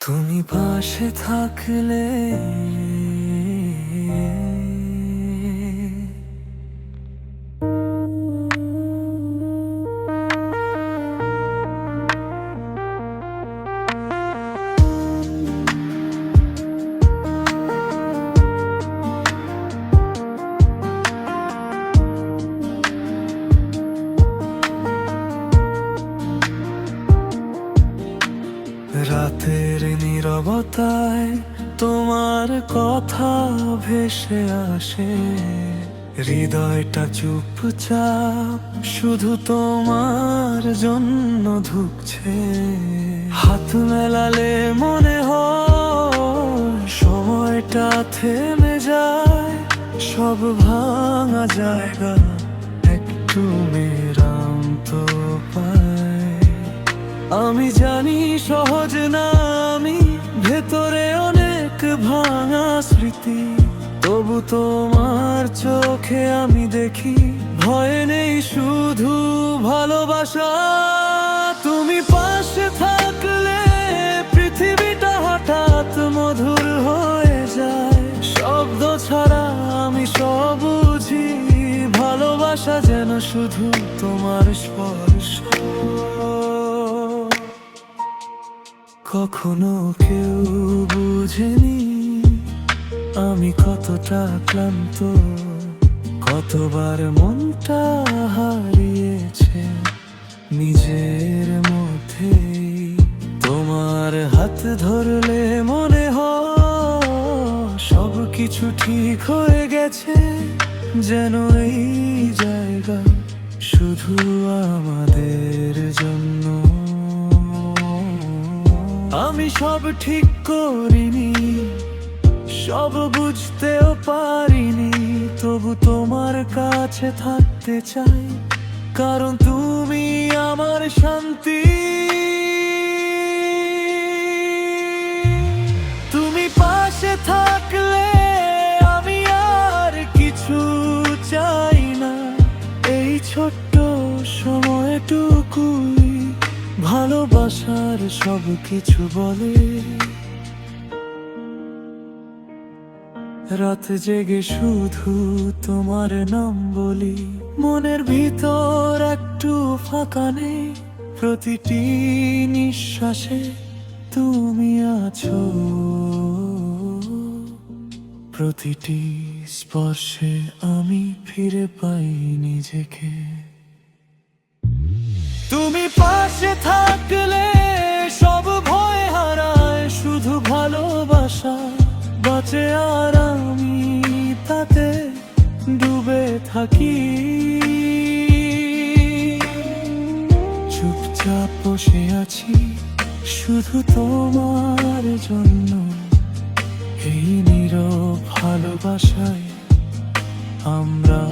তুমি পাশে থাকলে রাতের নীরবতায় তোমার কথা ভেসে আসে, হৃদয়টা চুপচাপ শুধু তোমার জন্য ধুকছে। হাত মেলালে মনে হয় সময়টা থেমে যায়, সব ভাঙা জায়গা একটু মেরামত পায়। আমি জানি সহজ না, আমি ভেতরে অনেক ভাঙা স্মৃতি, তবু তোমার চোখে আমি দেখি ভয় নেই, শুধু ভালোবাসা। তুমি পাশে থাকলে পৃথিবীটা হঠাৎ মধুর হয়ে যায়, শব্দ ছাড়া আমি সব বুঝি। ভালোবাসা যেন শুধু তোমার স্পর্শ। কখনো কেউ বুঝেনি আমি কতটা ক্লান্ত, কতবার মনটা হারিয়েছে নিজের মধ্যে। তোমার হাত ধরলে মনে হয় সব কিছু ঠিক হয়ে গেছে, যেন এই জায়গা শুধু আমাদের জন্য। আমি সব ঠিক করিনি, সব বুঝতেও পারিনি, তবু তোমার কাছে থাকতে চাই, কারণ তুমি আমার শান্তি। তুমি পাশে থাকলে আমি আর কিছু চাই না, এই ছোট্ট সময়টুকুই ভালোবাসার সব কিছু বলে। রাত জেগে শুধু তোমার নাম বলি, মনের ভিতর একটু ফাঁকা নেই, প্রতিটি নিঃশ্বাসে তুমি আছো, প্রতিটি স্পর্শে আমি ফিরে পাই নিজেকে। তুমি পাশে থাকলে সব ভয় হারায়, শুধু ভালোবাসা বাঁচে, আর আমি তাতে ডুবে থাকি। চুপচাপ বসে আছি শুধু তোমার জন্য, এই নীরব ভালোবাসায় আমরা